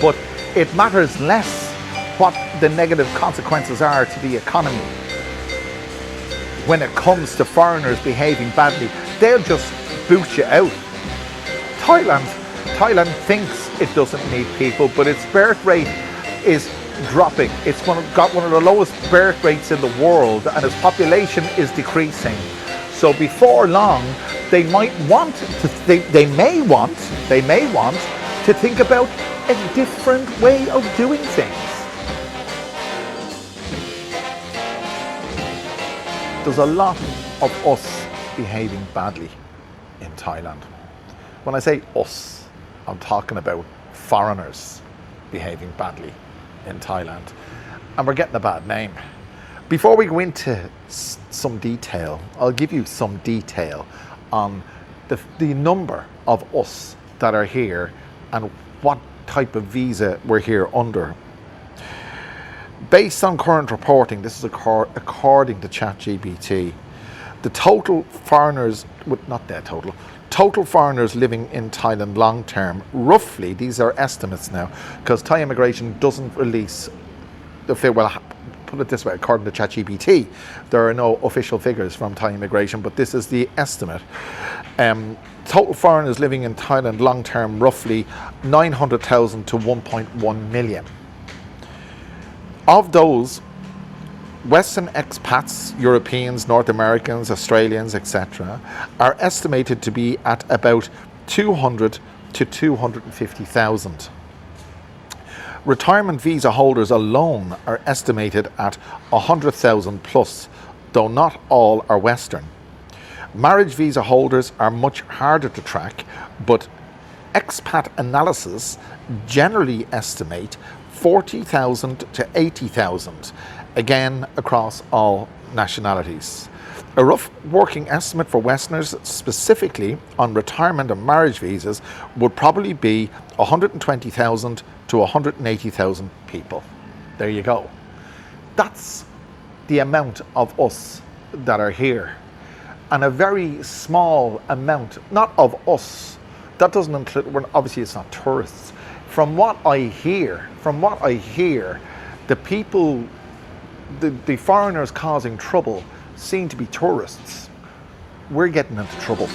but it matters less what the negative consequences are to the economy. When it comes to foreigners behaving badly, they'll just boot you out. Thailand thinks it doesn't need people, but its birth rate is dropping. It's got one of the lowest birth rates in the world, and its population is decreasing. So before long, they may want to think about a different way of doing things. There's a lot of us behaving badly in Thailand. When I say us, I'm talking about foreigners behaving badly in Thailand. And we're getting a bad name. Before we go into some detail, I'll give you some detail on the number of us that are here and what type of visa we're here under. Based on current reporting, this is according to ChatGPT, the total foreigners, total foreigners living in Thailand long term, roughly, these are estimates now, because Thai immigration doesn't release put it this way, according to ChatGPT, there are no official figures from Thai immigration, but this is the estimate. Total foreigners living in Thailand long term, roughly 900,000 to 1.1 million. Of those, Western expats, Europeans, North Americans, Australians, etc., are estimated to be at about 200 to 250,000. Retirement visa holders alone are estimated at 100,000 plus, though not all are Western. Marriage visa holders are much harder to track, but expat analysis generally estimate 40,000 to 80,000, again across all nationalities. A rough working estimate for Westerners, specifically on retirement and marriage visas, would probably be 120,000 to 180,000 people. There you go. That's the amount of us that are here. And a very small amount, not of us, that doesn't include, obviously it's not tourists. From what I hear, the people, the foreigners causing trouble seem to be tourists. We're getting into trouble.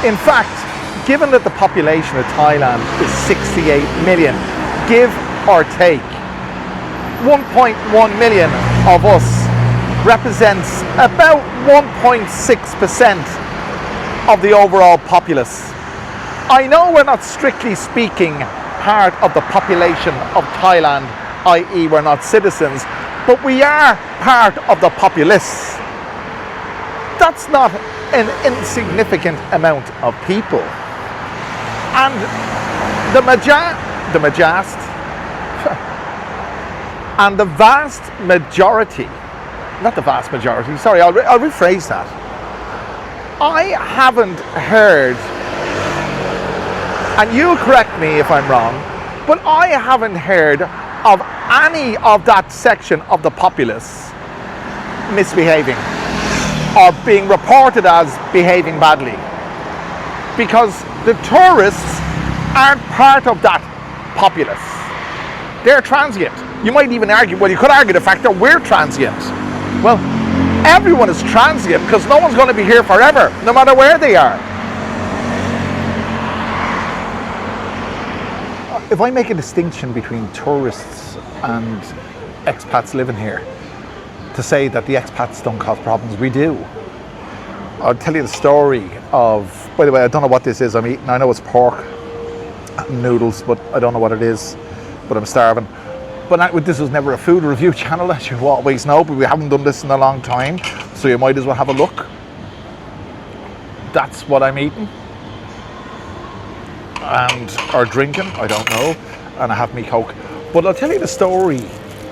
In fact, given that the population of Thailand is 68 million, give or take, 1.1 million of us represents about 1.6% of the overall populace. I know we're not strictly speaking part of the population of Thailand, i.e. we're not citizens, but we are part of the populace. That's not an insignificant amount of people. And the vast majority, not the vast majority, sorry, I'll rephrase that. I haven't heard, and you'll correct me if I'm wrong, but I haven't heard of any of that section of the populace misbehaving or being reported as behaving badly, because the tourists aren't part of that populace. They're transient. You might even argue, well, you could argue the fact that we're transient. Well, everyone is transient because no one's going to be here forever, no matter where they are. If I make a distinction between tourists and expats living here, to say that the expats don't cause problems, we do. I'll tell you the story of, by the way, I don't know what this is I'm eating. I know it's pork and noodles, but I don't know what it is, but I'm starving. But this was never a food review channel, as you always know, but we haven't done this in a long time, so you might as well have a look. That's what I'm eating. Or drinking, I don't know, and I have me Coke. But I'll tell you the story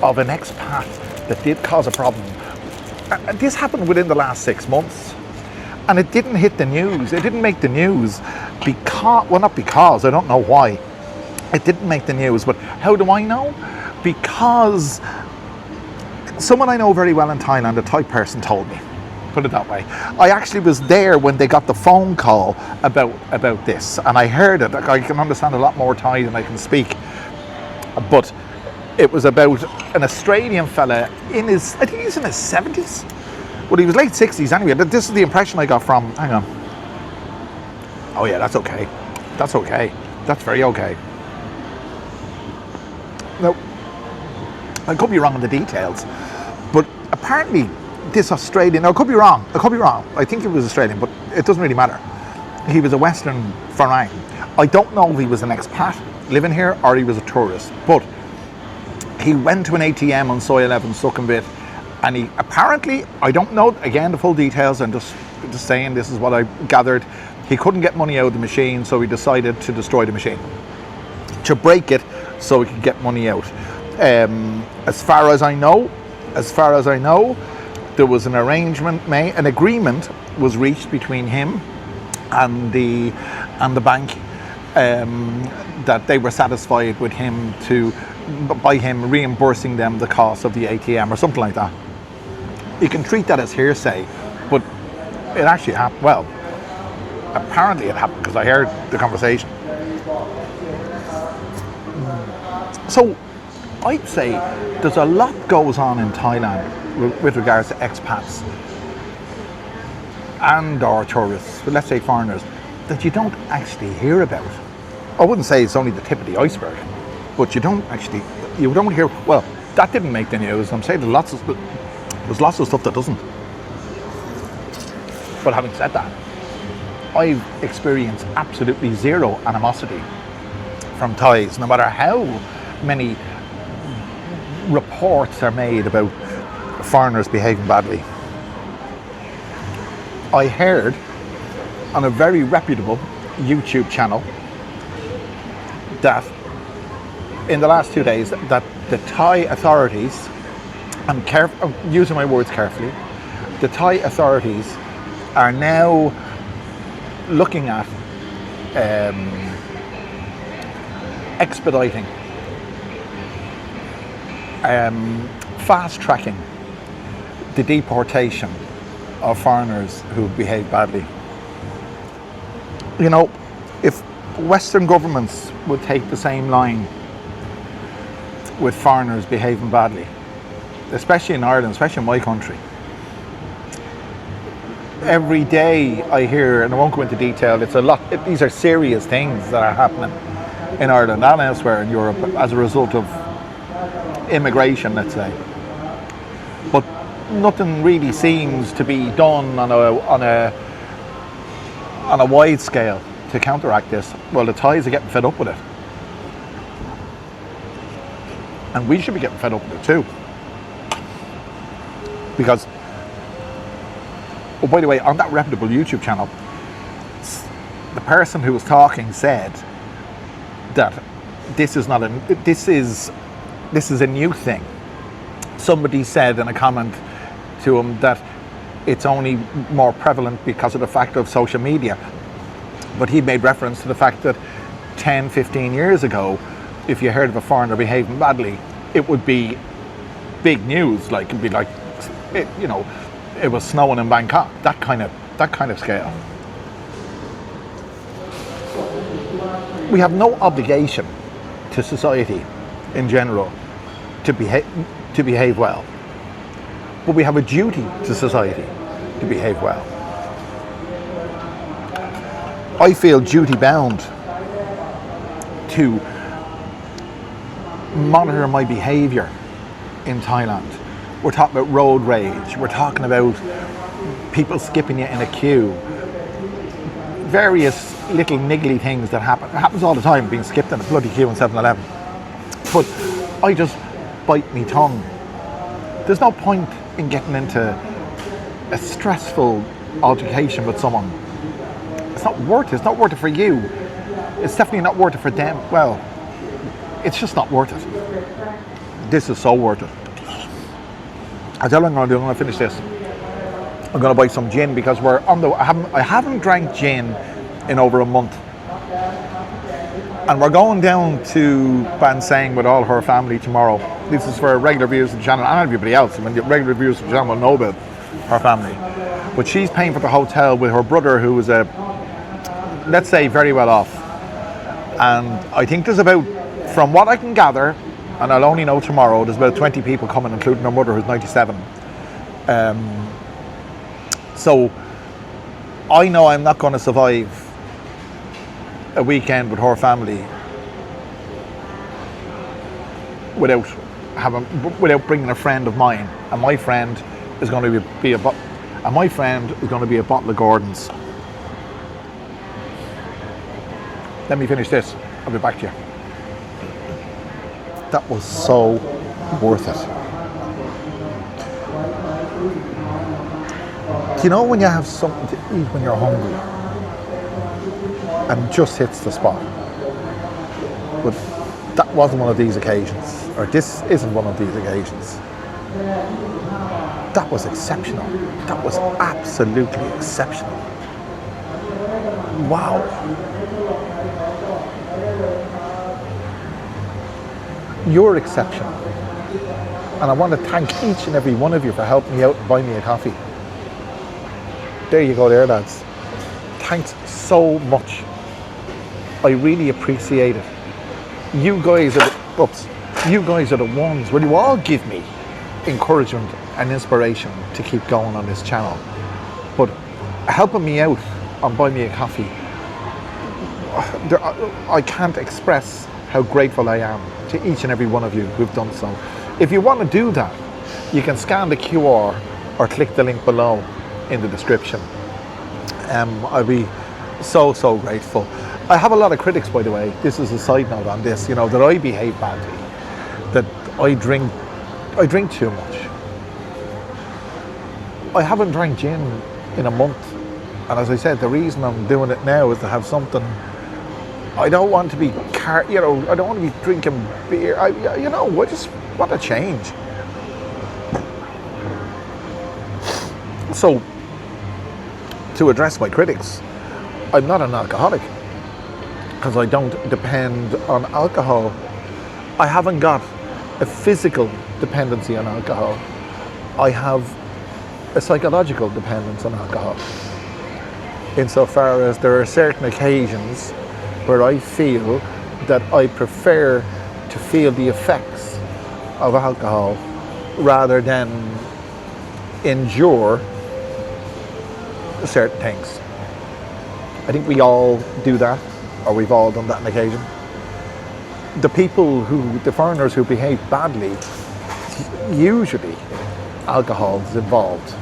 of an expat that did cause a problem. This happened within the last 6 months, and it didn't hit the news. It didn't make the news because, well, not because, I don't know why. It didn't make the news, but how do I know? Because someone I know very well in Thailand, a Thai person, told me. Put it that way. I actually was there when they got the phone call about this, and I heard it. I can understand a lot more Thai than I can speak, but it was about an Australian fella I think he's in his 70s. Well, he was late 60s anyway. This is the impression I got from, hang on. Oh yeah, that's okay. That's okay. That's very okay. Now, I could be wrong in the details, but apparently this Australian, now I could be wrong, I think it was Australian, but it doesn't really matter. He was a Western foreign. I don't know if he was an expat living here or he was a tourist, but he went to an ATM on Soy 11 Sukhumvit, and he apparently, I don't know, again, the full details, I'm just saying this is what I gathered, he couldn't get money out of the machine, so he decided to destroy the machine, to break it so he could get money out. As far as I know, there was an arrangement made, an agreement was reached between him and the bank, that they were satisfied with him by him reimbursing them the cost of the ATM or something like that. You can treat that as hearsay, but it actually happened. Well, apparently it happened because I heard the conversation. So I'd say there's a lot goes on in Thailand with regards to expats and or tourists, let's say foreigners, that you don't actually hear about. I wouldn't say it's only the tip of the iceberg, but you don't hear, well, that didn't make the news. I'm saying there's lots of stuff that doesn't. But having said that, I've experienced absolutely zero animosity from Thais, no matter how many reports are made about foreigners behaving badly. I heard on a very reputable YouTube channel that in the last 2 days that the Thai authorities, I'm using my words carefully, the Thai authorities are now looking at expediting, fast tracking the deportation of foreigners who behave badly. You know, if Western governments would take the same line with foreigners behaving badly, especially in Ireland, especially in my country, every day I hear, and I won't go into detail, it's a lot, these are serious things that are happening in Ireland and elsewhere in Europe as a result of immigration, let's say. But nothing really seems to be done on a wide scale to counteract this. Well, the Thais are getting fed up with it. And we should be getting fed up with it too. Because, oh, by the way, on that reputable YouTube channel, the person who was talking said that this is a new thing. Somebody said in a comment to him that it's only more prevalent because of the fact of social media. But he made reference to the fact that 10, 15 years ago, if you heard of a foreigner behaving badly, it would be big news. Like, it'd be like, it was snowing in Bangkok. That kind of scale. We have no obligation to society in general to behave well, but we have a duty to society to behave well. I feel duty bound to monitor my behaviour in Thailand. We're talking about road rage, we're talking about people skipping you in a queue, various little niggly things that happen. It happens all the time, being skipped in a bloody queue in 7-Eleven. But I just bite me tongue. There's no point in getting into a stressful altercation with someone. It's not worth it. It's not worth it for you. It's definitely not worth it for them. Well, it's just not worth it. This is so worth it. I'll tell you what I'm going to do. I'm going to finish this. I'm going to buy some gin because we're on the. I haven't drank gin in over a month. And we're going down to Bansang with all her family tomorrow. This is for regular viewers of the channel and everybody else. I mean, the regular viewers of the channel will know about her family. But she's paying for the hotel with her brother, who is let's say, very well off. And I think there's about, from what I can gather, and I'll only know tomorrow, there's about 20 people coming, including her mother, who's 97. So I know I'm not going to survive a weekend with her family without bringing a friend of mine, and my friend is going to be a bottle of Gordon's. Let me finish this. I'll be back to you. That was so worth it. Do you know when you have something to eat when you're hungry and it just hits the spot? But that wasn't one of these occasions, or this isn't one of these occasions. That was exceptional. That was absolutely exceptional. Wow. You're exceptional. And I want to thank each and every one of you for helping me out and buying me a coffee. There you go there, lads. Thanks so much. I really appreciate it. You guys are the ones where you all give me encouragement and inspiration to keep going on this channel. But helping me out and buying me a coffee, I can't express how grateful I am to each and every one of you who've done so. If you want to do that, you can scan the QR or click the link below in the description. I'll be so grateful. I have a lot of critics, by the way. This is a side note on this, that I behave badly, that I drink too much. I haven't drank gin in a month, and as I said, the reason I'm doing it now is to have something. I don't want to be, I don't want to be drinking beer. I just want to change. So, to address my critics, I'm not an alcoholic because I don't depend on alcohol. I haven't got a physical dependency on alcohol. I have a psychological dependence on alcohol. Insofar as there are certain occasions where I feel that I prefer to feel the effects of alcohol rather than endure certain things. I think we all do that, or we've all done that on occasion. The foreigners who behave badly, usually alcohol is involved.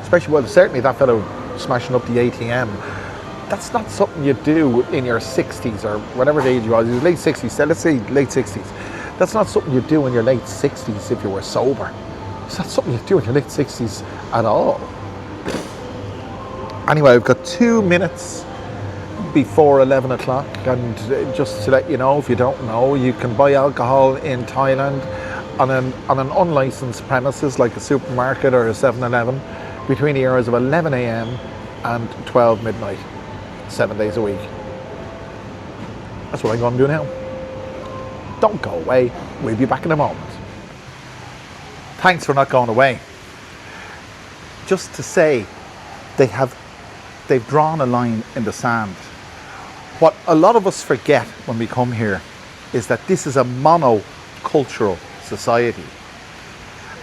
Especially, certainly that fellow smashing up the ATM. That's not something you do in your 60s or whatever the age you are. Late 60s, so let's say late 60s. That's not something you do in your late 60s if you were sober. It's not something you do in your late 60s at all. Anyway, I've got 2 minutes before 11 o'clock, and just to let you know, if you don't know, you can buy alcohol in Thailand on an unlicensed premises like a supermarket or a 7-Eleven between the hours of 11 a.m. and 12 midnight, 7 days a week. That's what I'm going to do now. Don't go away. We'll be back in a moment. Thanks for not going away. Just to say, they've drawn a line in the sand. What a lot of us forget when we come here is that this is a monocultural society.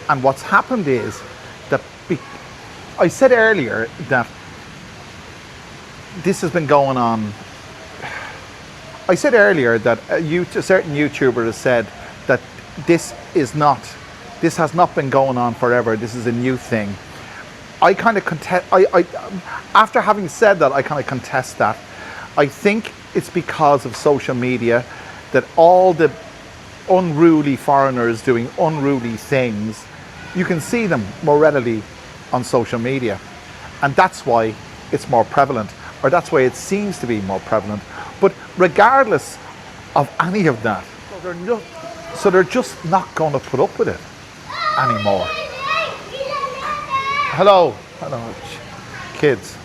And what's happened is that I said earlier that this has been going on. I said earlier that a certain YouTuber has said that this has not been going on forever. This is a new thing. I kind of contest. After having said that, I kind of contest that. I think it's because of social media that all the unruly foreigners doing unruly things, you can see them more readily on social media, and that's why it's more prevalent, or that's why it seems to be more prevalent. But regardless of any of that, they're just not going to put up with it anymore. Hello, kids.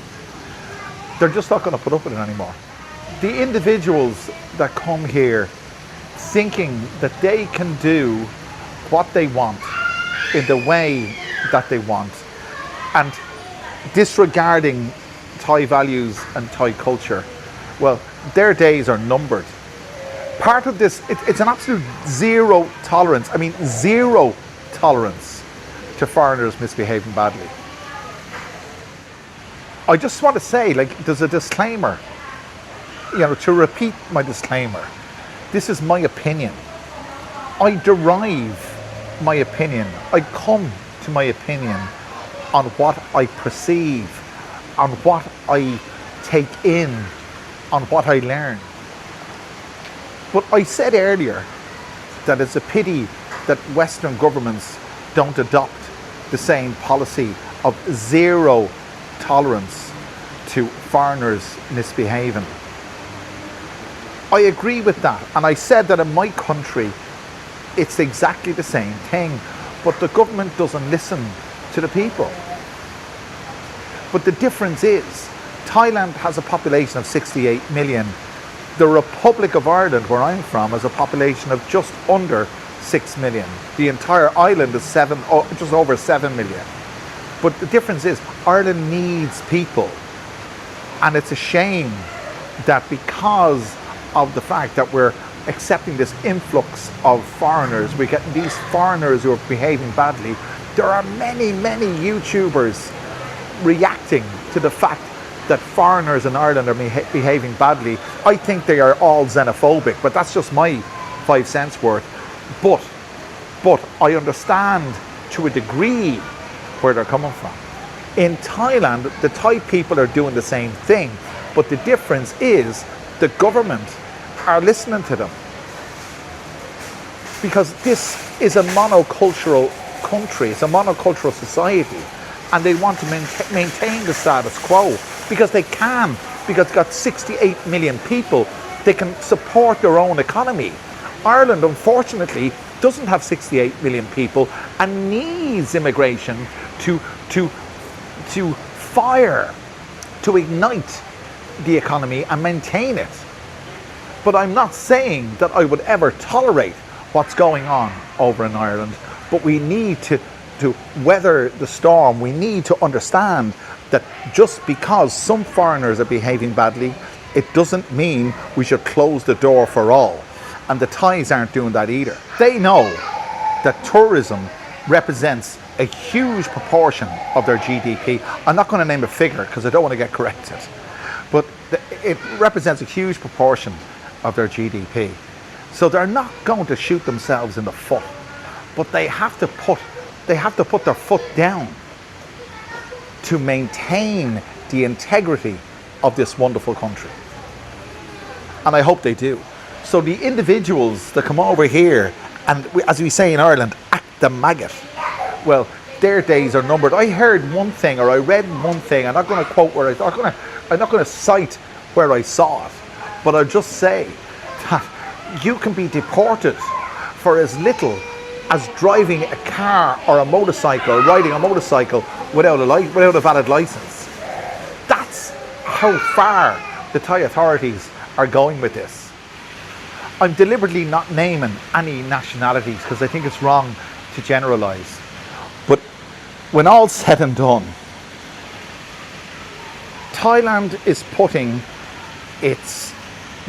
They're just not going to put up with it anymore. The individuals that come here thinking that they can do what they want in the way that they want and disregarding Thai values and Thai culture, well, their days are numbered. Part of this, it's an absolute zero tolerance, zero tolerance to foreigners misbehaving badly. I just want to say, there's a disclaimer, to repeat my disclaimer. This is my opinion. I derive my opinion. I come to my opinion on what I perceive, on what I take in, on what I learn. But I said earlier that it's a pity that Western governments don't adopt the same policy of zero tolerance to foreigners misbehaving. I agree with that, and I said that in my country it's exactly the same thing, but the government doesn't listen to the people. But the difference is, Thailand has a population of 68 million. The Republic of Ireland, where I'm from, has a population of just under 6 million. The entire island is just over 7 million. But the difference is, Ireland needs people. And it's a shame that because of the fact that we're accepting this influx of foreigners, we're getting these foreigners who are behaving badly, there are many, many YouTubers reacting to the fact that foreigners in Ireland are behaving badly. I think they are all xenophobic, but that's just my 5 cents worth. But I understand to a degree where they're coming from. In Thailand, the Thai people are doing the same thing, but the difference is the government are listening to them. Because this is a monocultural country, it's a monocultural society, and they want to maintain the status quo because they can, because it's got 68 million people, they can support their own economy. Ireland, unfortunately, doesn't have 68 million people and needs immigration to fire, to ignite the economy and maintain it. But I'm not saying that I would ever tolerate what's going on over in Ireland, but we need to weather the storm. We need to understand that just because some foreigners are behaving badly, it doesn't mean we should close the door for all. And the Thais aren't doing that either. They know that tourism represents a huge proportion of their GDP. I'm not going to name a figure because I don't want to get corrected, but it represents a huge proportion of their GDP. So they're not going to shoot themselves in the foot, but they have to put their foot down to maintain the integrity of this wonderful country. And I hope they do. So the individuals that come over here and, as we say in Ireland, act the maggot, well, their days are numbered. I heard one thing, or I read one thing, I'm not going to quote I'm not going to cite where I saw it, but I'll just say that you can be deported for as little as driving a car or a motorcycle, or riding a motorcycle without a valid license. That's how far the Thai authorities are going with this. I'm deliberately not naming any nationalities because I think it's wrong to generalize. But when all's said and done, Thailand is putting its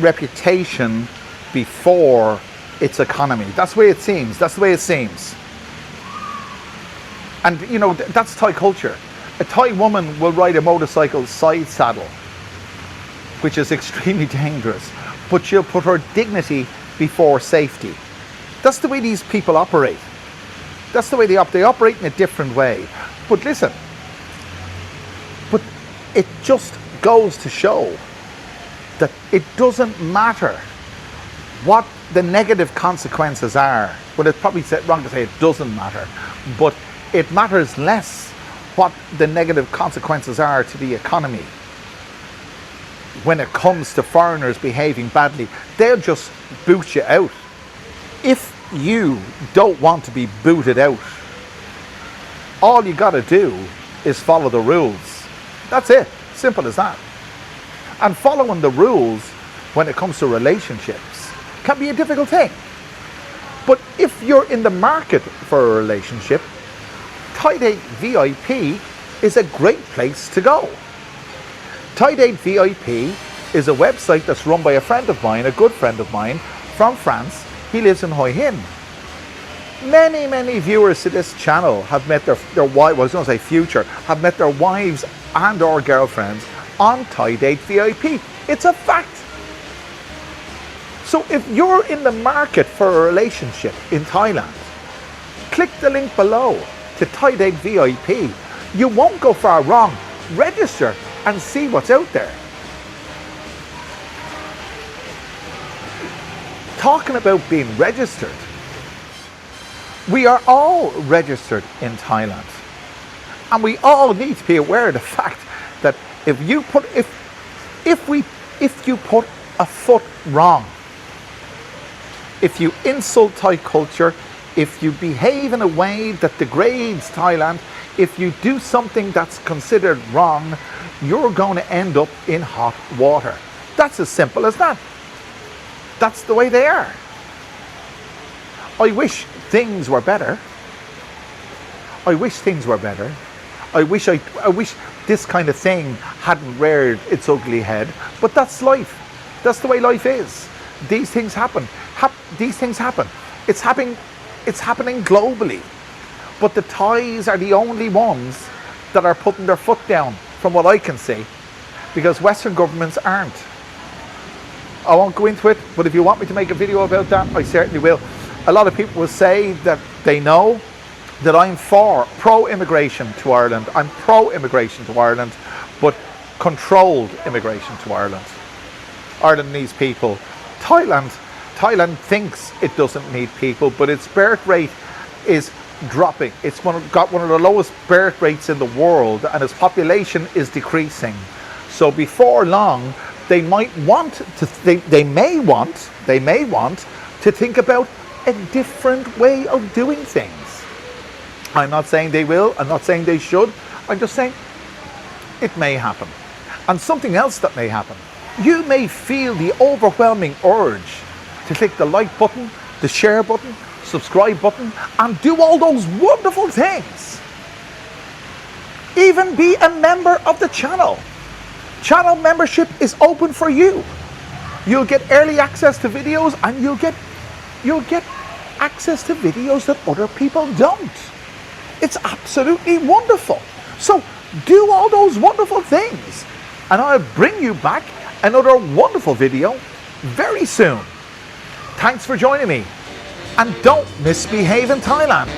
reputation before its economy. That's the way it seems. That's the way it seems. And you know, that's Thai culture. A Thai woman will ride a motorcycle side saddle, which is extremely dangerous, but she'll put her dignity before safety. That's the way these people operate. That's the way they operate in a different way. But listen, but it just goes to show that it doesn't matter what the negative consequences are. Well, it's probably wrong to say it doesn't matter, but it matters less what the negative consequences are to the economy. When it comes to foreigners behaving badly, they'll just boot you out. If you don't want to be booted out, all you got to do is follow the rules. That's it. Simple as that. And following the rules when it comes to relationships can be a difficult thing. But if you're in the market for a relationship, Thai Date VIP is a great place to go. Thai Date VIP is a website that's run by a friend of mine, a good friend of mine from France. He lives in Hoi Hin. Many viewers to this channel have met their wives, I was going to say future, have met their wives and or girlfriends on Thai Date VIP. It's a fact. So if you're in the market for a relationship in Thailand, click the link below to Thai Date VIP. You won't go far wrong. Register and see what's out there. Talking about being registered, we are all registered in Thailand, and we all need to be aware of the fact that if you put a foot wrong, if you insult Thai culture, if you behave in a way that degrades Thailand, if you do something that's considered wrong, you're going to end up in hot water. That's as simple as that. That's the way they are. I wish things were better. I wish things were better. I wish this kind of thing hadn't reared its ugly head. But that's life. That's the way life is. These things happen. These things happen. It's happening globally. But the Thais are the only ones that are putting their foot down, from what I can see, because Western governments aren't. I won't go into it, but if you want me to make a video about that, I certainly will. A lot of people will say that they know that I'm pro-immigration to Ireland. I'm pro-immigration to Ireland, but controlled immigration to Ireland. Ireland needs people. Thailand thinks it doesn't need people, but its birth rate is dropping. It's got one of the lowest birth rates in the world, and its population is decreasing. So before long, they may want to think about a different way of doing things. I'm not saying they will, I'm not saying they should, I'm just saying it may happen. And something else that may happen, you may feel the overwhelming urge to click the like button, the share button, subscribe button, and do all those wonderful things. Even be a member of the channel. Channel membership is open for you. You'll get early access to videos, and you'll get access to videos that other people don't. It's absolutely wonderful. So do all those wonderful things, and I'll bring you back another wonderful video very soon. Thanks for joining me, and don't misbehave in Thailand.